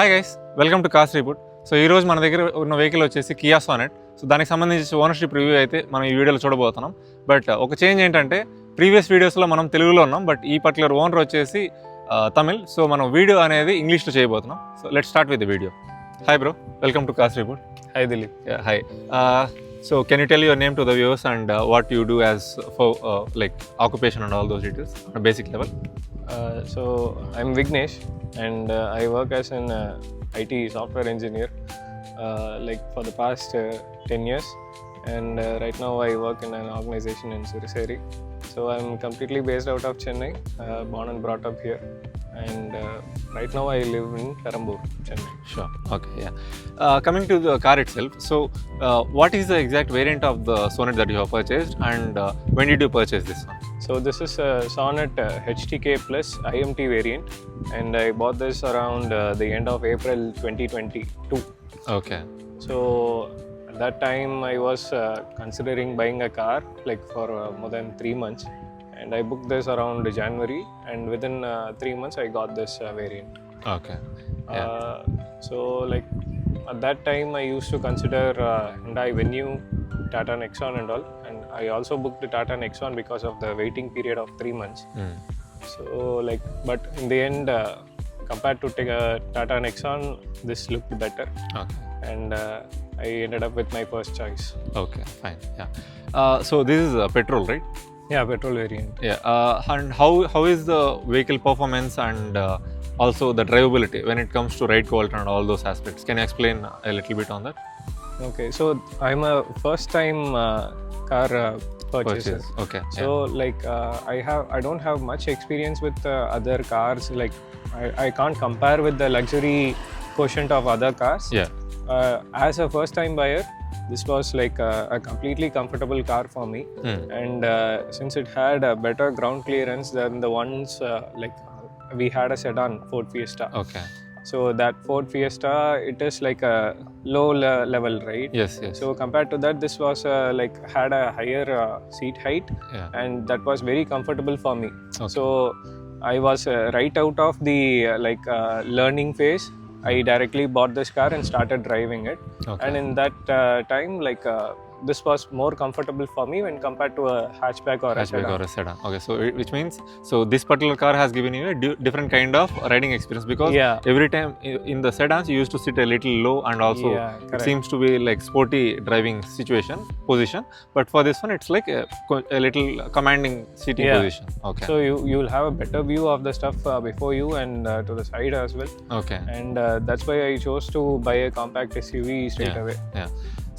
Hi guys, welcome to CarsReboot. So ఈరోజు మన దగ్గర ఉన్న వెహికల్ వచ్చేసి కియా సోనెట్. సో దానికి సంబంధించి ఓనర్షిప్ రివ్యూ అయితే మనం ఈ వీడియోలో చూడబోతున్నాం. బట్ ఒక చేంజ్ ఏంటంటే ప్రీవియస్ వీడియోస్లో మనం తెలుగులో ఉన్నాం, బట్ ఈ పర్టికులర్ ఓనర్ వచ్చేసి తమిళ్. సో మనం వీడియో అనేది ఇంగ్లీష్లో చేయబోతున్నాం. So let start with the video. Hi bro, welcome to CarsReboot. Hi Dilip. Hi. So can you tell your name to the viewers and what you do as for like occupation and all those details on a basic level? So I'm Vignesh and I work as an IT software engineer like for the past 10 years, and right now I work in an organization in Suriseri. So I'm completely based out of Chennai, born and brought up here, and right now I live in Perambur, Chennai. Sure. Okay. Yeah. Coming to the car itself, so what is the exact variant of the Sonet that you have purchased, and when did you purchase this one? So this is a Sonet HTK Plus IMT variant, and I bought this around the end of April 2022. Okay. So at that time I was considering buying a car like for more than 3 months, and I booked this around January, and within 3 months I got this variant. Okay. Yeah. So like at that time I used to consider Hyundai Venue, Tata Nexon and all, and I also booked the Tata Nexon because of the waiting period of 3 months. So like, but in the end compared to Tata Nexon, this looked better. Okay. And I ended up with my first choice. Okay. Fine. Yeah. So this is petrol, right? Yeah, petrol variant. Yeah. And how is the vehicle performance and also the drivability when it comes to ride quality and all those aspects? Can you explain a little bit on that? Okay, so I'm a first time car purchaser. Okay. So like I don't have much experience with other cars. Like I can't compare with the luxury quotient of other cars. Yeah. As a first time buyer, this was like a completely comfortable car for me. And since it had a better ground clearance than the ones like we had a sedan Ford Fiesta. Okay. So that Ford Fiesta, it is like a low level, right? Yes. Yes. So compared to that, this was like had a higher seat height, Yeah. and that was very comfortable for me. Okay. So I was right out of the learning phase. I directly bought this car and started driving it. Okay. And in that time, this was more comfortable for me when compared to a hatchback or a sedan. Or a sedan. Okay, so which means this particular car has given you a different kind of riding experience, because Yeah. every time in the sedans you used to sit a little low, and also Yeah, it correct. seems to be like sporty driving position, but for this one it's like a little commanding seating Yeah. position. Okay. So you'll have a better view of the stuff before you and to the side as well. Okay. And that's why I chose to buy a compact SUV straight away. Yeah.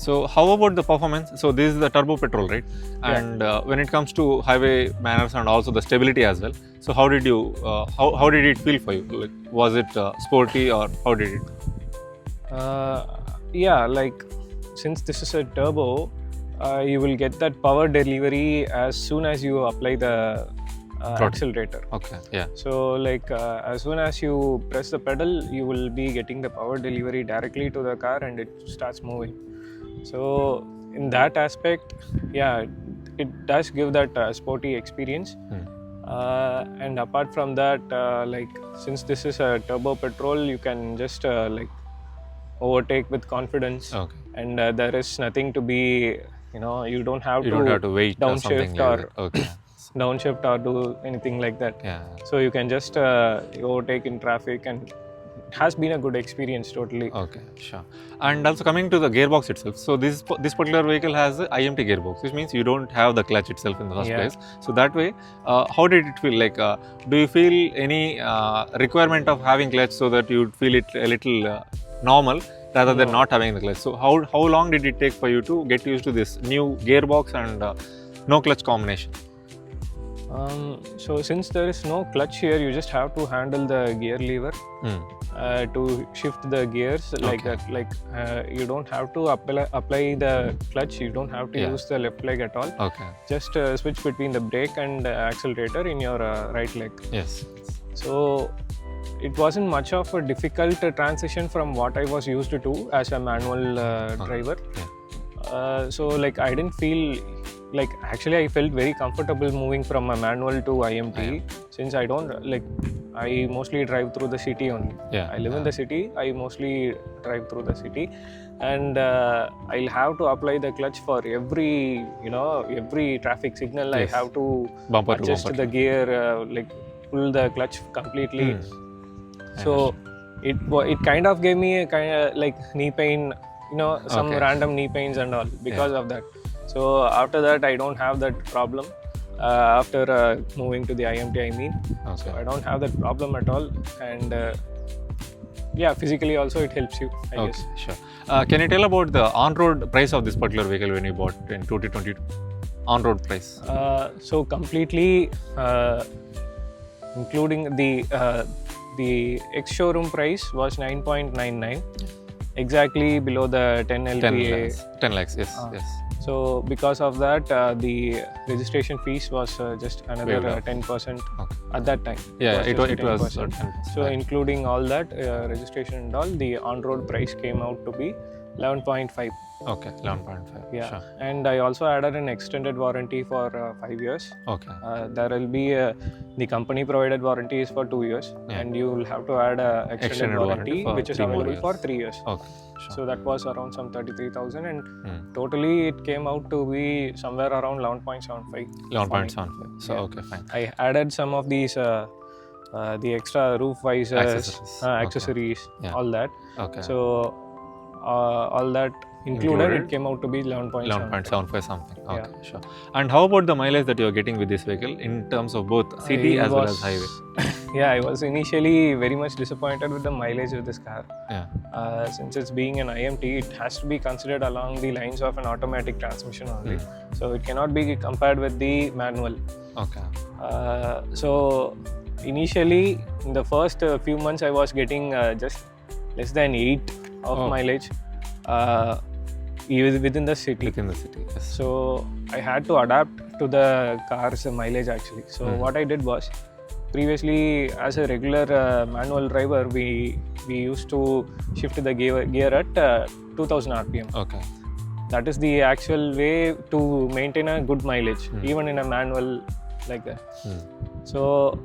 So how about the performance? So this is the turbo petrol, right? And when it comes to highway manners and also the stability as well, so how did you how did it feel for you? Like, was it sporty, or how did it? Yeah, like since this is a turbo, you will get that power delivery as soon as you apply the accelerator. Okay. Yeah. So like as soon as you press the pedal, you will be getting the power delivery directly to the car, and it starts moving. So in that aspect, yeah, it does give that sporty experience. And apart from that, like since this is a turbo petrol, you can just like overtake with confidence. Okay. And there is nothing to be, you don't have You to don't have to wait or something downshift like or that. Okay. downshift or do anything like that. Yeah. So you can just overtake in traffic, and it has been a good experience totally. Okay, sure. And also coming to the gearbox itself, so this particular vehicle has a IMT gearbox, which means you don't have the clutch itself in the first place. So that way, how did it feel? Like, do you feel any requirement of having clutch so that you feel it a little normal rather than not having the clutch? So how long did it take for you to get used to this new gearbox and no clutch combination? So since there is no clutch here, you just have to handle the gear lever to shift the gears like that. Like you don't have to apply the clutch. You don't have to use the left leg at all. Okay. Just switch between the brake and accelerator in your right leg. Yes. So it wasn't much of a difficult transition from what I was used to as a manual driver. Yeah. So like I didn't feel actually I felt very comfortable moving from a manual to IMT, since I don't I mostly drive through the city only. Yeah. I live in the city. I mostly drive through the city, and I'll have to apply the clutch for every every traffic signal. Yes. I have to Bumper to adjust bumper. the gear, like pull the clutch completely. So it kind of gave me a kind of like knee pain, some Okay. random knee pains and all because of that. So after that, I don't have that problem. After moving to the IMT, I mean, Okay. so I don't have that problem at all, and yeah, physically also it helps you, I guess. Sure. Can you tell about the on-road price of this particular vehicle when you bought in 2022? On-road price. So completely, including the ex-showroom price was 9.99, exactly below the 10 LPA. 10 lakhs. Yes. Yes. So because of that, the registration fees was just another 10% at that time. Yeah, it was 10%. 10%. So including all that registration and all, the on-road price came out to be 11.5. Okay, 11.5. Yeah, Sure. and I also added an extended warranty for 5 years. Okay. There will be the company provided warranty is for 2 years, and you will have to add a extended warranty for which is 3 more available years. for 3 years. Okay. Sure. So that was around some 33,000, and totally it came out to be somewhere around 11.75. 11.75. So okay, fine. I added some of these the extra roof visors, accessories, all that. Okay. So all that included, it came out to be 11.75 something. Okay, sure. And how about the mileage that you are getting with this vehicle in terms of both city as well as highway? Yeah, I was initially very much disappointed with the mileage of this car. Yeah. Since it's being an IMT, it has to be considered along the lines of an automatic transmission only. So it cannot be compared with the manual. Okay. So initially, in the first few months, I was getting just less than 8 of mileage within the city. Within the city, yes. So I had to adapt to the car's mileage actually. So what I did was, previously as a regular manual driver, we used to shift the gear at 2000 RPM. Okay. That is the actual way to maintain a good mileage, even in a manual like that. So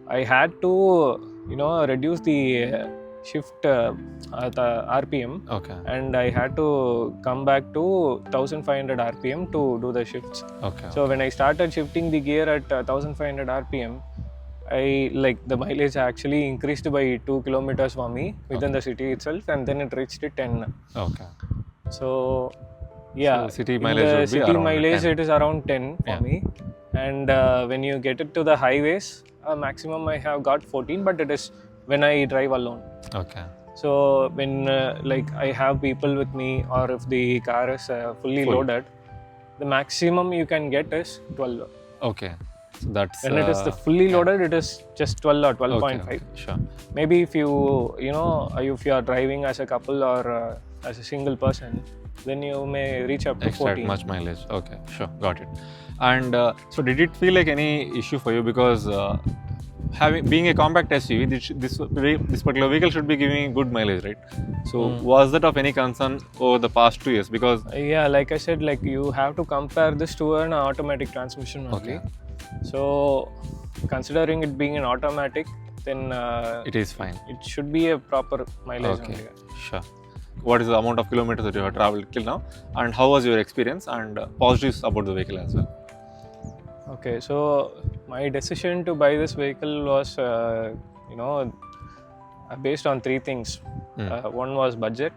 I had to, reduce the shift the RPM, and I had to come back to 1500 RPM to do the shifts. Okay. So when I started shifting the gear at 1500 RPM, the mileage actually increased by 2 kilometers for me within the city itself, and then it reached 10. Okay. So yeah, so city mileage city mileage 10. It is around 10 for me, and when you get it to the highways, maximum I have got 14, but it is when I drive alone. Okay. So when I have people with me, or if the car is fully loaded, the maximum you can get is 12. Okay. So that's when it is the fully loaded, it is just 12 or 12.5. Okay, sure. Maybe if you if you are driving as a couple or as a single person, then you may reach up to 14. Much mileage. Okay, sure, got it. And so did it feel like any issue for you, because being a compact SUV, this particular vehicle should be giving good mileage, right? So was that of any concern over the past 2 years? Because yeah, like I said, you have to compare this to an automatic transmission only. So considering it being an automatic, then it is fine. It should be a proper mileage only. Sure. What is the amount of kilometers that you have traveled till now, and how was your experience, and positives about the vehicle as well? Okay, so my decision to buy this vehicle was, based on 3 things. One was budget,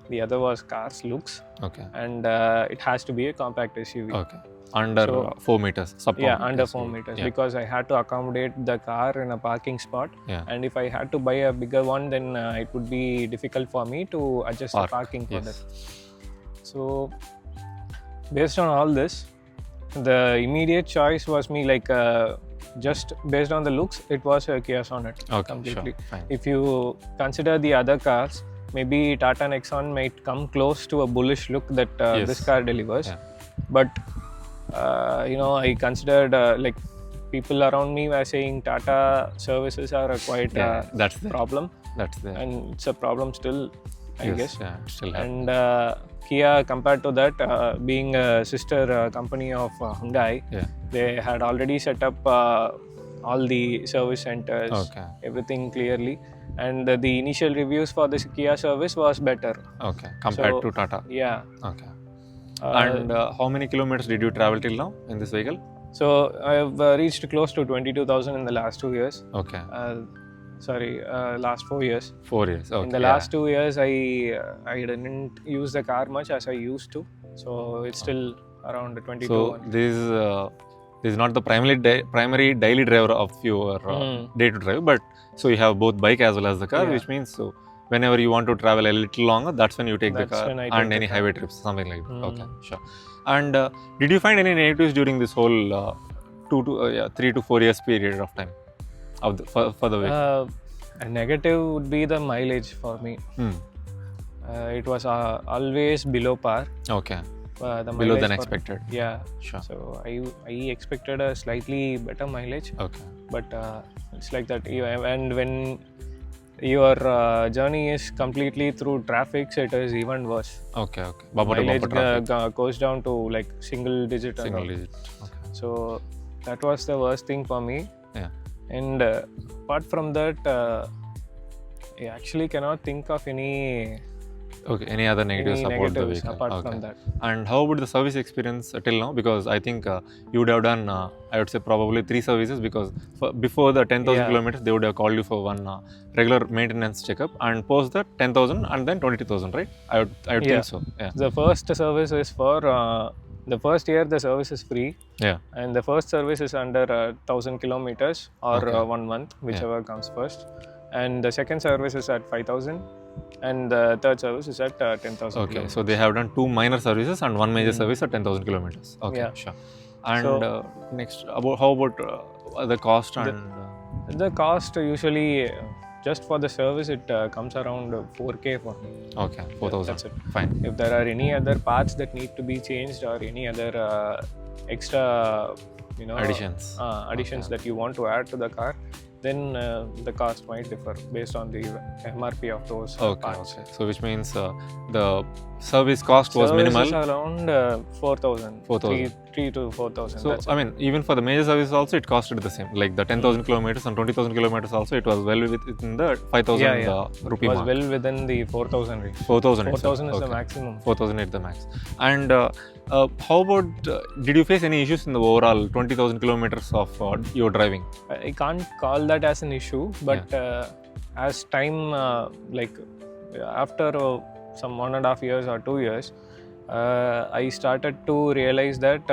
the other was car's looks, and it has to be a compact SUV. Okay. Under 4 meters. Under 4 meters, because I had to accommodate the car in a parking spot, and if I had to buy a bigger one, then it would be difficult for me to adjust the parking for that. So based on all this, the immediate choice was me, just based on the looks, it was a Kia Sonet completely. Sure. If you consider the other cars, maybe Tata Nexon might come close to a bullish look that this car delivers, but I considered people around me were saying Tata services are quite that's the problem. That's there. And it's a problem still, I guess. Yeah, it still happens. And Kia, compared to that, being a sister company of Hyundai, they had already set up all the service centers, Okay. everything clearly. And the initial reviews for this Kia service was better. Okay. Compared So, to Tata. Yeah. Okay. Uh, And how many kilometers did you travel till now in this vehicle? So I've reached close to 22,000 in the last 2 years. Okay. Last 4 years. 4 years. Okay. In the last 2 years, I didn't use the car much as I used to. So it's still around 22. So this is not the primary daily driver of your day to drive, but so you have both bike as well as the car, which means so whenever you want to travel a little longer, that's when you take the car and any highway trips, something like that. Okay, sure. And did you find any negatives during this whole 3 to 4 years period of time of for the vehicle? A negative would be the mileage for me. It was always below par. Okay. Below than expected. Yeah. Sure. So I expected a slightly better mileage. Okay. But it's like that. And when your journey is completely through traffic, it is even worse. Okay. Mileage goes down to like single digit. Okay. So that was the worst thing for me. Yeah. And apart from that, I actually cannot think of any. Okay, any other negatives about the vehicle? Apart from that. And how about the service experience till now? Because I think you would have done, I would say probably 3 services, because before the 10,000 kilometers, they would have called you for one regular maintenance checkup, and post that 10,000 and then 22,000, right? I would think so. Yeah. The first service is for the first year. The service is free. Yeah. And the first service is under 1,000 kilometers or 1 month, whichever comes first. And the second service is at 5,000. And the third service is at 10,000 Okay, kilometers. so they have done 2 minor services and 1 major service at 10,000 kilometers. Okay, sure. And next, how about the cost and... The cost usually, just for the service, it comes around 4K for me. Okay, 4,000. That's it. Fine. If there are any other parts that need to be changed or any other extra, additions that you want to add to the car, then the cost might differ based on the MRP of those parts. Okay. So which means the service cost was minimal. Service is around 4,000. 4,000. 3 to 4,000. So I mean, even for the major service also, it costed the same. Like the 10,000 kilometers and 20,000 kilometers also, it was well within the 5,000 rupee mark. It was well within the 4,000 range. 4,000 is the maximum. 4,000 is the max. And how about, did you face any issues in the overall 20,000 kilometers of your driving? I can't call that as an issue, but as time, after some 1.5 years or 2 years, I started to realize that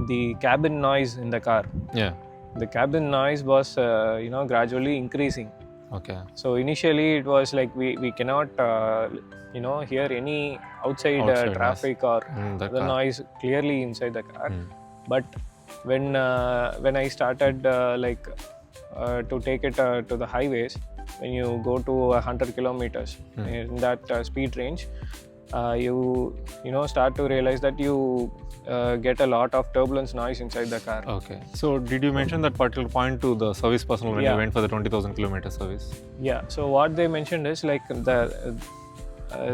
the cabin noise in the car. Yeah. The cabin noise was, gradually increasing. Okay. So initially it was like we cannot, hear any outside traffic or the noise clearly inside the car. But when I started to take it to the highways, when you go to 100 kilometers in that speed range, you start to realize that you get a lot of turbulence noise inside the car. Okay. So did you mention that particular point to the service personnel when you went for the 20,000 kilometer service? Yeah. So what they mentioned is like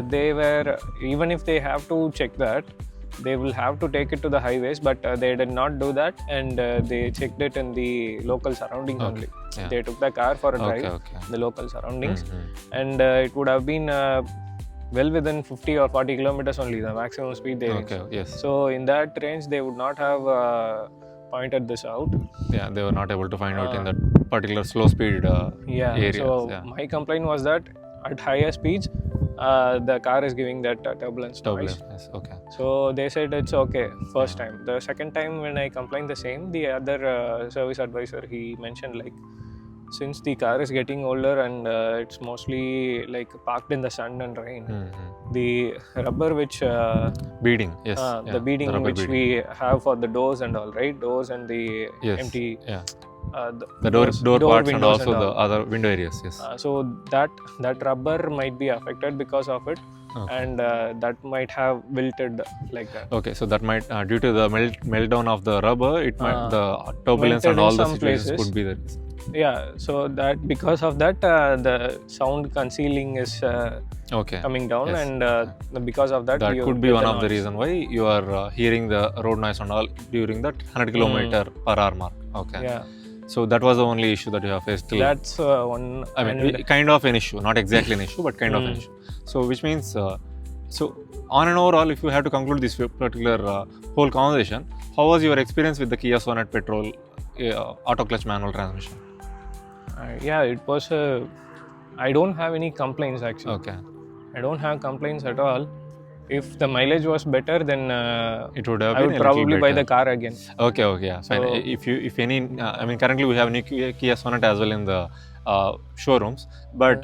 they were, even if they have to check that, they will have to take it to the highways, but they did not do that, and they checked it in the local surroundings only. Yeah. They took the car for a drive in the local surroundings, and it would have been well within 50 or 40 kilometers only, the maximum speed they reached. Yes. So in that range, they would not have pointed this out. Yeah, they were not able to find out in that particular slow speed areas. So my complaint was that at higher speeds, the car is giving that turbulence noise. Yes. Okay. So they said it's okay first time. The second time when I complained the same, the other service advisor, he mentioned like, since the car is getting older and it's mostly like parked in the sun and rain, the rubber which beading, the beading which we have for the doors and all, right, doors and the empty the door parts and also the other window areas. Yes. So that rubber might be affected because of it. And that might have wilted like that. Okay, so that might due to the meltdown of the rubber, it might the turbulence and all the situations could be there. Yeah, so that because of that, the sound concealing is coming down, and because of that, could be one of the reason why you are hearing the road noise and all during that 100 kilometer per hour mark. Okay. Yeah. So that was the only issue that you have faced till. That's one. I mean, kind of an issue, not exactly an issue, but kind of an issue. So which means, so on and overall, if you have to conclude this particular whole conversation, how was your experience with the Kia Sonet Petrol auto clutch manual transmission? Yeah, it was. I don't have any complaints actually. Okay. I don't have complaints at all. If the mileage was better, then It would have I been would a probably little buy better. the car again. Okay, yeah, fine. So- If any, I mean, currently we have new Kia Sonet as well in the showrooms, but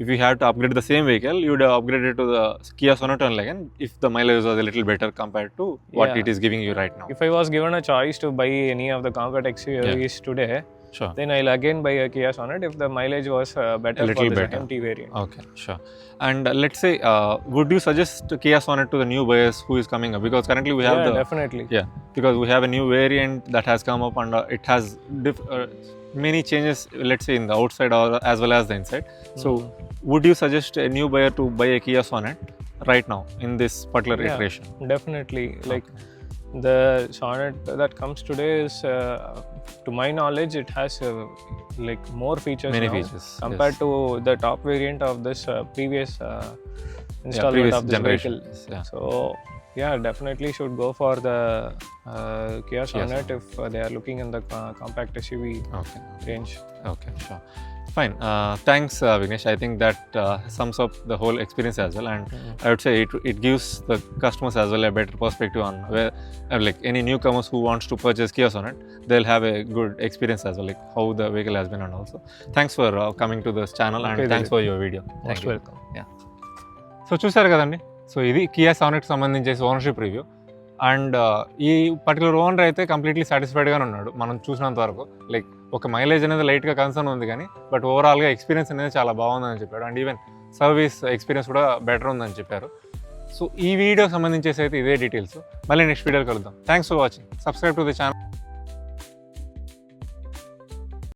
if you had to upgrade the same vehicle, you would have upgraded to the Kia Sonet only again if the mileage was a little better compared to what Yeah. it is giving you right now. If I was given a choice to buy any of the compact XUVs today, Sure. then I'll again buy a Kia Sonet if the mileage was better A little for the better. MT variant. Okay, sure. And let's say, would you suggest Kia Sonet to the new buyers who is coming up? Because currently we have Yeah, the definitely. because we have a new variant that has come up and it has many changes. Let's say in the outside or as well as the inside. So, would you suggest a new buyer to buy a Kia Sonet right now in this particular Yeah. iteration? Definitely. Like the Sonet that comes today is, to my knowledge, it has like more features Many now features, compared yes. to the top variant of this previous installment previous of this generation. vehicle. Yeah. So yeah, definitely should go for the Kia Sonet if they are looking in the compact SUV Okay. range. Okay, sure. Fine. Thanks, Vignesh. I think that sums up the whole experience as well, and I would say it gives the customers as well a better perspective on where, like any newcomers who wants to purchase Kia Sonet, they'll have a good experience as well, like how the vehicle has been and also. Thanks for coming to this channel and Okay, thanks for your video. Most Thank you. welcome. So చూసారు కదండి, so ఇది Kia సానెట్కి సంబంధించేసి ownership review. And ఈ particular owner అయితే completely సాటిస్ఫైడ్గానే ఉన్నాడు మనం చూసినంత వరకు. Like ఒక మైలేజ్ అనేది లైట్గా కన్సర్న్ ఉంది కానీ బట్ ఓవరాల్గా ఎక్స్పీరియన్స్ అనేది చాలా బాగుందని చెప్పాడు. అండ్ ఈవెన్ సర్వీస్ ఎక్స్పీరియన్స్ కూడా బెటర్ ఉందని చెప్పారు. సో ఈ వీడియోకి సంబంధించేసి అయితే ఇదే డీటెయిల్స్. మళ్ళీ నెక్స్ట్ వీడియోలో కలుద్దాం. Thanks for watching. Subscribe to the channel.